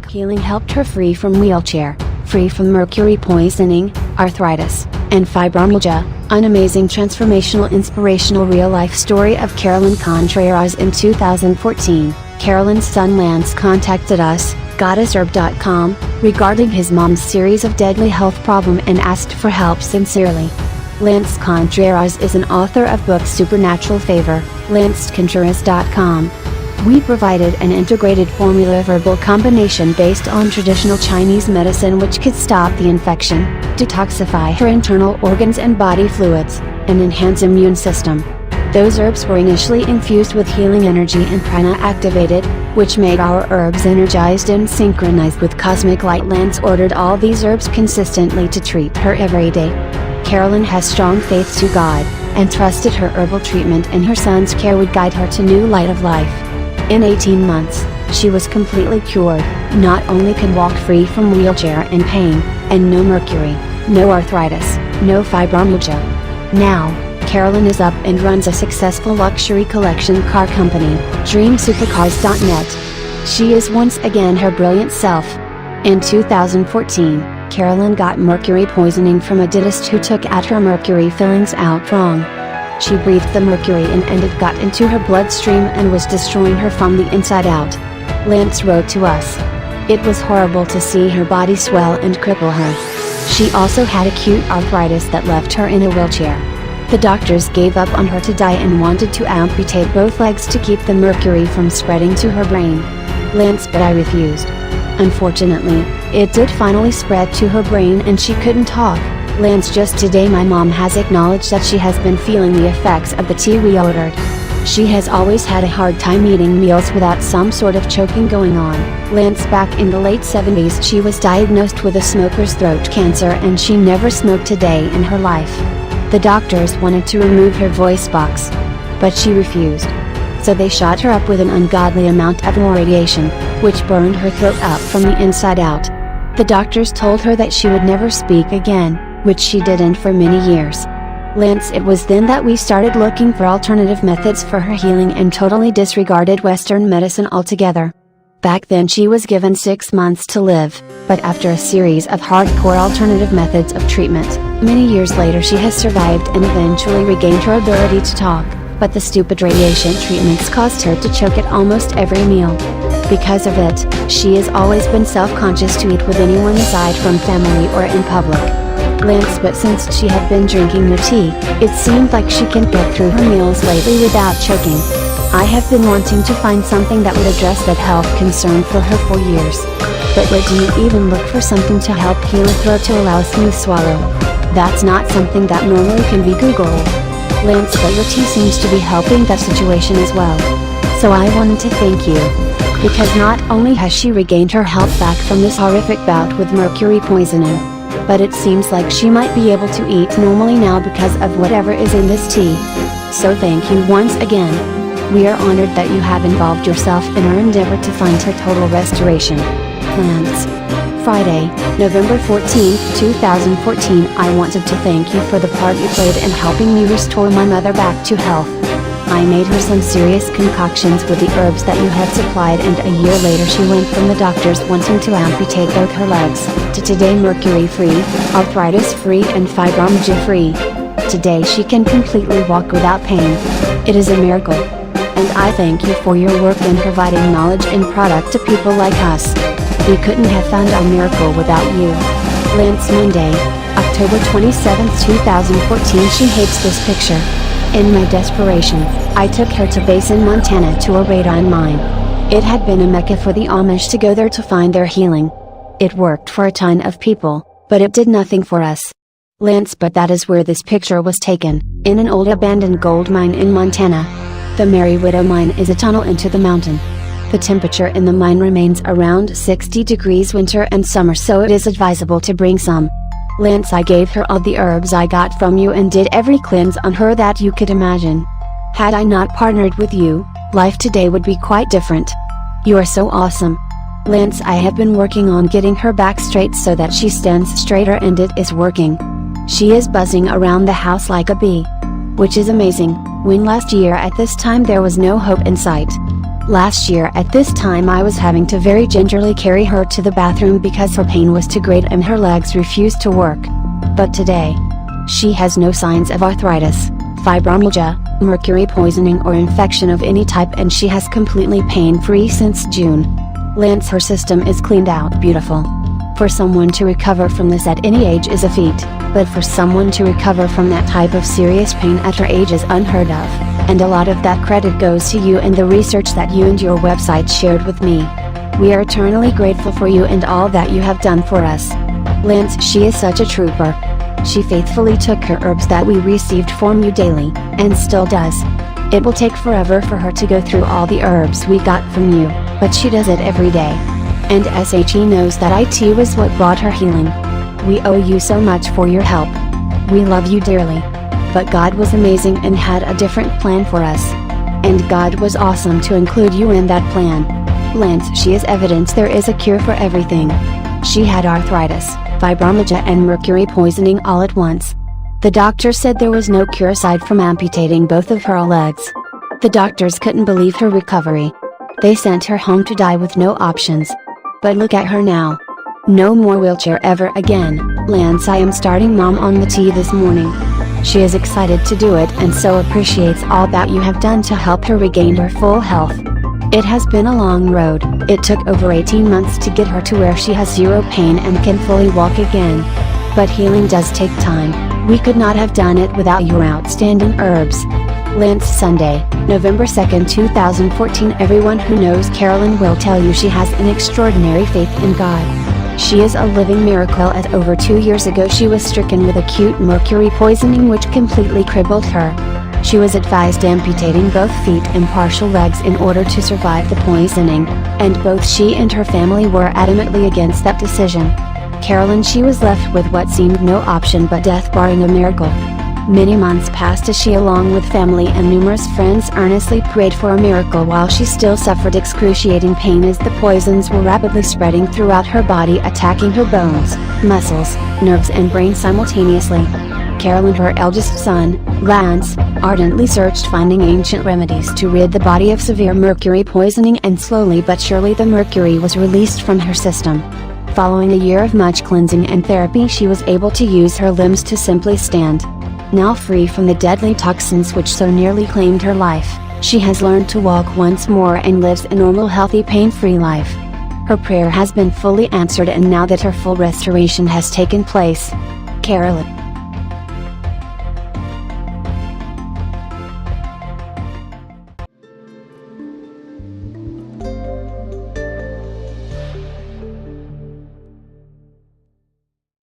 HolisticHealing helped her free from wheelchair, free from mercury poisoning, arthritis, and fibromyalgia. An amazing transformational inspirational real-life story of Lantz Contreras. In 2014, Carolyn's son Lantz contacted us, goddessherb.com, regarding his mom's series of deadly health problems and asked for help sincerely. Lantz Contreras is an author of books Supernatural Favor, LantzContreras.com. We provided an integrated formula of herbal combination based on traditional Chinese medicine which could stop the infection, detoxify her internal organs and body fluids, and enhance immune system. Those herbs were initially infused with healing energy and prana activated, which made our herbs energized and synchronized with cosmicLight. Lantz ordered all these herbs consistently to treat her every day. Carolyn has strong faith to God, and trusted her herbal treatment and her son's care would guide her to new light of life. In 18 months, she was completely cured, not only could walk free from wheelchair and pain, and no mercury, no arthritis, no fibromyalgia. Now, Carolyn is up and runs a successful luxury collection car company, DreamSupercars.net. She is once again her brilliant self. In 2014, Carolyn got mercury poisoning from a dentist who took out her mercury fillings out wrong. She breathed the mercury in and it got into her bloodstream and was destroying her from the inside out. Lantz wrote to us. It was horrible to see her body swell and cripple her. She also had acute arthritis that left her in a wheelchair. The doctors gave up on her to die and wanted to amputate both legs to keep the mercury from spreading to her brain. Lantz, but I refused. Unfortunately, it did finally spread to her brain and she couldn't talk. Lantz, just today my mom has acknowledged that she has been feeling the effects of the tea we ordered. She has always had a hard time eating meals without some sort of choking going on. Lantz, back in the late 70s she was diagnosed with a smoker's throat cancer and she never smoked a day in her life. The doctors wanted to remove her voice box, but she refused. So they shot her up with an ungodly amount of radiation, which burned her throat up from the inside out. The doctors told her that she would never speak again, which she didn't for many years. Lantz, it was then that we started looking for alternative methods for her healing and totally disregarded Western medicine altogether. Back then she was given 6 months to live, but after a series of hardcore alternative methods of treatment, many years later she has survived and eventually regained her ability to talk, but the stupid radiation treatments caused her to choke at almost every meal. Because of it, she has always been self-conscious to eat with anyone aside from family or in public. Lantz, but since she had been drinking the tea, it seemed like she can get through her meals lately without choking. I have been wanting to find something that would address that health concern for her for years. But where do you even look for something to help heal a throat to allow a smooth swallow? That's not something that normally can be Googled. Lantz, but your tea seems to be helping that situation as well. So I wanted to thank you. Because not only has she regained her health back from this horrific bout with mercury poisoning, but it seems like she might be able to eat normally now because of whatever is in this tea. So thank you once again. We are honored that you have involved yourself in our endeavor to find her total restoration. Lantz. Friday, November 14, 2014. I wanted to thank you for the part you played in helping me restore my mother back to health. I made her some serious concoctions with the herbs that you had supplied, and a year later she went from the doctors wanting to amputate both her legs, to today mercury free, arthritis free and fibromyalgia free. Today she can completely walk without pain. It is a miracle. And I thank you for your work in providing knowledge and product to people like us. We couldn't have found our miracle without you. Lantz, Monday, October 27, 2014. She hates this picture. In my desperation, I took her to Basin, Montana to a radon mine. It had been a mecca for the Amish to go there to find their healing. It worked for a ton of people, but it did nothing for us. Lantz, but that is where this picture was taken, in an old abandoned gold mine in Montana. The Mary Widow Mine is a tunnel into the mountain. The temperature in the mine remains around 60 degrees winter and summer, so it is advisable to bring some. Lantz, I gave her all the herbs I got from you and did every cleanse on her that you could imagine. Had I not partnered with you, life today would be quite different. You are so awesome. Lantz, I have been working on getting her back straight so that she stands straighter, and it is working. She is buzzing around the house like a bee. Which is amazing, when last year at this time there was no hope in sight. Last year at this time I was having to very gingerly carry her to the bathroom because her pain was too great and her legs refused to work. But today, she has no signs of arthritis, fibromyalgia, mercury poisoning or infection of any type, and she has completely pain-free since June. Lantz, her system is cleaned out beautiful. For someone to recover from this at any age is a feat, but for someone to recover from that type of serious pain at her age is unheard of, and a lot of that credit goes to you and the research that you and your website shared with me. We are eternally grateful for you and all that you have done for us. Lantz, she is such a trooper. She faithfully took her herbs that we received from you daily, and still does. It will take forever for her to go through all the herbs we got from you, but she does it every day. And SHE knows that IT was what brought her healing. We owe you so much for your help. We love you dearly. But God was amazing and had a different plan for us. And God was awesome to include you in that plan. Lantz, she is evidence there is a cure for everything. She had arthritis, fibromyalgia and mercury poisoning all at once. The doctor said there was no cure aside from amputating both of her legs. The doctors couldn't believe her recovery. They sent her home to die with no options. But look at her now. No more wheelchair ever again. Lantz, I am starting Mom on the T this morning. She is excited to do it and so appreciates all that you have done to help her regain her full health. It has been a long road. It took over 18 months to get her to where she has zero pain and can fully walk again. But healing does take time. We could not have done it without your outstanding herbs. Lantz, Sunday, November 2nd, 2014. Everyone who knows Carolyn will tell you she has an extraordinary faith in God. She is a living miracle. At over 2 years ago she was stricken with acute mercury poisoning which completely crippled her. She was advised amputating both feet and partial legs in order to survive the poisoning, and both she and her family were adamantly against that decision. Carolyn, she was left with what seemed no option but death barring a miracle. Many months passed as she, along with family and numerous friends, earnestly prayed for a miracle while she still suffered excruciating pain as the poisons were rapidly spreading throughout her body, attacking her bones, muscles, nerves and brain simultaneously. Carolyn, her eldest son, Lantz, ardently searched, finding ancient remedies to rid the body of severe mercury poisoning, and slowly but surely the mercury was released from her system. Following a year of much cleansing and therapy, she was able to use her limbs to simply stand. Now free from the deadly toxins which so nearly claimed her life, she has learned to walk once more and lives a normal, healthy, pain-free life. Her prayer has been fully answered, and now that her full restoration has taken place, Carolyn,